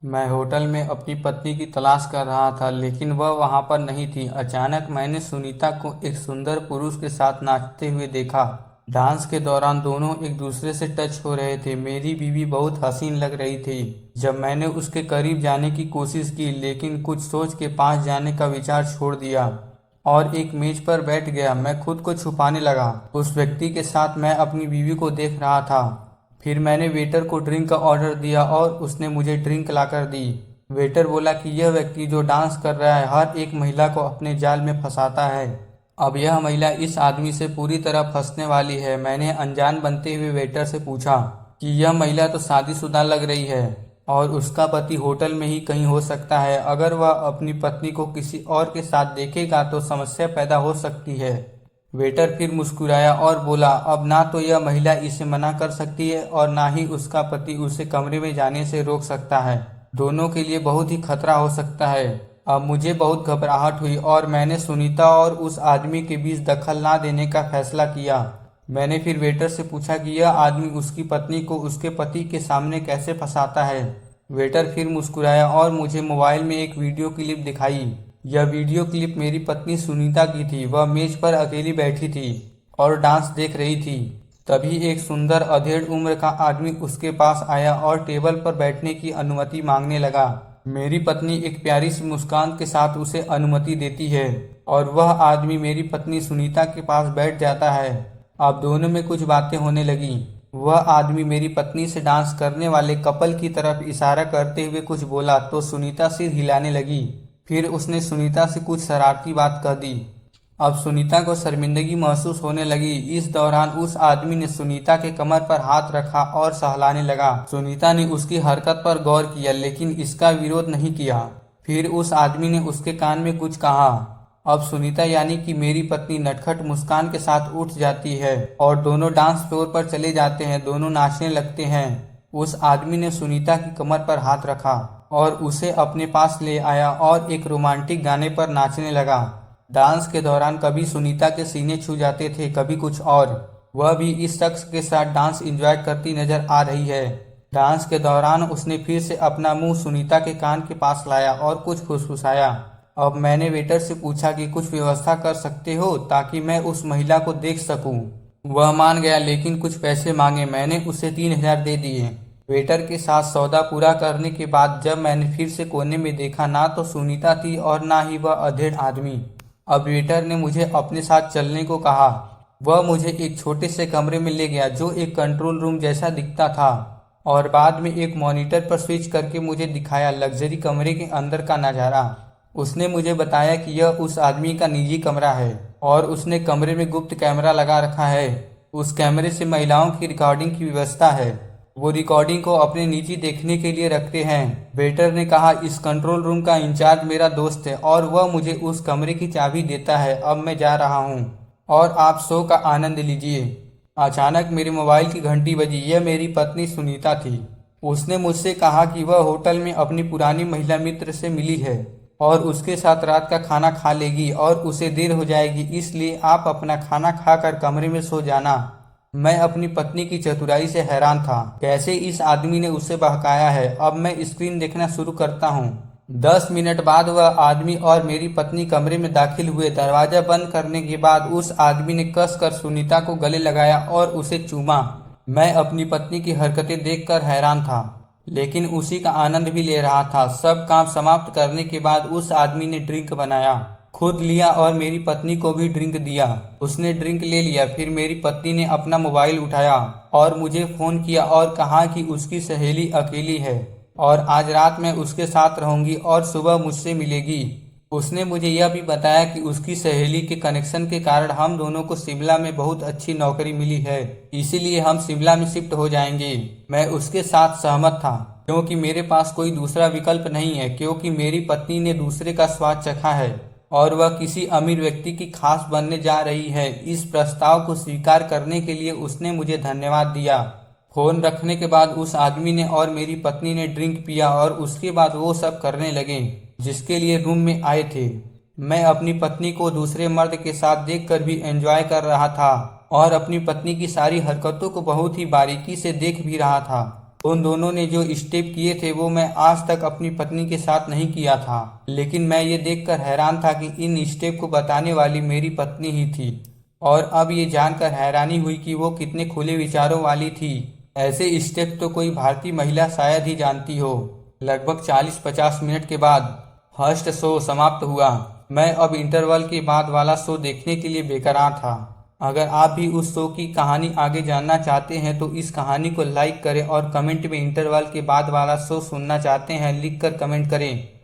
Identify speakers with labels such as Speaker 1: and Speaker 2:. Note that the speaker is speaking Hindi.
Speaker 1: मैं होटल में अपनी पत्नी की तलाश कर रहा था, लेकिन वह वहां पर नहीं थी। अचानक मैंने सुनीता को एक सुंदर पुरुष के साथ नाचते हुए देखा। डांस के दौरान दोनों एक दूसरे से टच हो रहे थे। मेरी बीवी बहुत हसीन लग रही थी। जब मैंने उसके करीब जाने की कोशिश की, लेकिन कुछ सोच के पास जाने का विचार छोड़ दिया और एक मेज पर बैठ गया। मैं खुद को छुपाने लगा। उस व्यक्ति के साथ मैं अपनी बीवी को देख रहा था। फिर मैंने वेटर को ड्रिंक का ऑर्डर दिया और उसने मुझे ड्रिंक लाकर दी। वेटर बोला कि यह व्यक्ति जो डांस कर रहा है हर एक महिला को अपने जाल में फंसाता है। अब यह महिला इस आदमी से पूरी तरह फंसने वाली है। मैंने अनजान बनते हुए वेटर से पूछा कि यह महिला तो शादीशुदा लग रही है और उसका पति होटल में ही कहीं हो सकता है। अगर वह अपनी पत्नी को किसी और के साथ देखेगा तो समस्या पैदा हो सकती है। वेटर फिर मुस्कुराया और बोला, अब ना तो यह महिला इसे मना कर सकती है और ना ही उसका पति उसे कमरे में जाने से रोक सकता है। दोनों के लिए बहुत ही खतरा हो सकता है। अब मुझे बहुत घबराहट हुई और मैंने सुनीता और उस आदमी के बीच दखल ना देने का फैसला किया। मैंने फिर वेटर से पूछा कि यह आदमी उसकी पत्नी को उसके पति के सामने कैसे फंसाता है। वेटर फिर मुस्कुराया और मुझे मोबाइल में एक वीडियो क्लिप दिखाई। यह वीडियो क्लिप मेरी पत्नी सुनीता की थी। वह मेज पर अकेली बैठी थी और डांस देख रही थी। तभी एक सुंदर अधेड़ उम्र का आदमी उसके पास आया और टेबल पर बैठने की अनुमति मांगने लगा। मेरी पत्नी एक प्यारी सी मुस्कान के साथ उसे अनुमति देती है और वह आदमी मेरी पत्नी सुनीता के पास बैठ जाता है। अब दोनों में कुछ बातें होने लगी। वह आदमी मेरी पत्नी से डांस करने वाले कपल की तरफ इशारा करते हुए कुछ बोला तो सुनीता सिर हिलाने लगी। फिर उसने सुनीता से कुछ शरारती बात कह दी। अब सुनीता को शर्मिंदगी महसूस होने लगी। इस दौरान उस आदमी ने सुनीता के कमर पर हाथ रखा और सहलाने लगा। सुनीता ने उसकी हरकत पर गौर किया, लेकिन इसका विरोध नहीं किया। फिर उस आदमी ने उसके कान में कुछ कहा। अब सुनीता यानी कि मेरी पत्नी नटखट मुस्कान के साथ उठ जाती है और दोनों डांस फ्लोर पर चले जाते हैं। दोनों नाचने लगते हैं। उस आदमी ने सुनीता की कमर पर हाथ रखा और उसे अपने पास ले आया और एक रोमांटिक गाने पर नाचने लगा। डांस के दौरान कभी सुनीता के सीने छू जाते थे, कभी कुछ और। वह भी इस शख्स के साथ डांस एंजॉय करती नजर आ रही है। डांस के दौरान उसने फिर से अपना मुंह सुनीता के कान के पास लाया और कुछ फुसफुसाया। अब मैंने वेटर से पूछा कि कुछ व्यवस्था कर सकते हो ताकि मैं उस महिला को देख सकूं। वह मान गया, लेकिन कुछ पैसे मांगे। मैंने उसे 3,000 दे दिए। वेटर के साथ सौदा पूरा करने के बाद जब मैंने फिर से कोने में देखा, ना तो सुनीता थी और ना ही वह अधेड़ आदमी। अब वेटर ने मुझे अपने साथ चलने को कहा। वह मुझे एक छोटे से कमरे में ले गया जो एक कंट्रोल रूम जैसा दिखता था और बाद में एक मॉनिटर पर स्विच करके मुझे दिखाया लग्जरी कमरे के अंदर का नज़ारा। उसने मुझे बताया कि यह उस आदमी का निजी कमरा है और उसने कमरे में गुप्त कैमरा लगा रखा है। उस कैमरे से महिलाओं की रिकॉर्डिंग की व्यवस्था है। वो रिकॉर्डिंग को अपने निजी देखने के लिए रखते हैं। वेटर ने कहा, इस कंट्रोल रूम का इंचार्ज मेरा दोस्त है और वह मुझे उस कमरे की चाबी देता है। अब मैं जा रहा हूँ और आप शो का आनंद लीजिए। अचानक मेरे मोबाइल की घंटी बजी। यह मेरी पत्नी सुनीता थी। उसने मुझसे कहा कि वह होटल में अपनी पुरानी महिला मित्र से मिली है और उसके साथ रात का खाना खा लेगी और उसे देर हो जाएगी, इसलिए आप अपना खाना खाकर कमरे में सो जाना। मैं अपनी पत्नी की चतुराई से हैरान था। कैसे इस आदमी ने उसे बहकाया है। अब मैं स्क्रीन देखना शुरू करता हूँ। 10 मिनट बाद वह आदमी और मेरी पत्नी कमरे में दाखिल हुए। दरवाजा बंद करने के बाद उस आदमी ने कसकर सुनीता को गले लगाया और उसे चूमा। मैं अपनी पत्नी की हरकतें देखकर हैरान था, लेकिन उसी का आनंद भी ले रहा था। सब काम समाप्त करने के बाद उस आदमी ने ड्रिंक बनाया, खुद लिया और मेरी पत्नी को भी ड्रिंक दिया। उसने ड्रिंक ले लिया। फिर मेरी पत्नी ने अपना मोबाइल उठाया और मुझे फोन किया और कहा कि उसकी सहेली अकेली है और आज रात मैं उसके साथ रहूंगी और सुबह मुझसे मिलेगी। उसने मुझे यह भी बताया कि उसकी सहेली के कनेक्शन के कारण हम दोनों को शिमला में बहुत अच्छी नौकरी मिली है, इसीलिए हम शिमला में शिफ्ट हो जाएंगे। मैं उसके साथ सहमत था क्योंकि मेरे पास कोई दूसरा विकल्प नहीं है, क्योंकि मेरी पत्नी ने दूसरे का स्वाद चखा है और वह किसी अमीर व्यक्ति की खास बनने जा रही है। इस प्रस्ताव को स्वीकार करने के लिए उसने मुझे धन्यवाद दिया। फोन रखने के बाद उस आदमी ने और मेरी पत्नी ने ड्रिंक पिया और उसके बाद वो सब करने लगे जिसके लिए रूम में आए थे। मैं अपनी पत्नी को दूसरे मर्द के साथ देखकर भी एंजॉय कर रहा था और अपनी पत्नी की सारी हरकतों को बहुत ही बारीकी से देख भी रहा था। उन दोनों ने जो स्टेप किए थे वो मैं आज तक अपनी पत्नी के साथ नहीं किया था, लेकिन मैं ये देखकर हैरान था कि इन स्टेप को बताने वाली मेरी पत्नी ही थी। और अब ये जानकर हैरानी हुई कि वो कितने खुले विचारों वाली थी। ऐसे स्टेप तो कोई भारतीय महिला शायद ही जानती हो। लगभग 40-50 मिनट के बाद फर्स्ट शो समाप्त हुआ। मैं अब इंटरवल के बाद वाला शो देखने के लिए बेकरार था। अगर आप भी उस शो की कहानी आगे जानना चाहते हैं तो इस कहानी को लाइक करें और कमेंट में इंटरवल के बाद वाला शो सुनना चाहते हैं लिखकर कमेंट करें।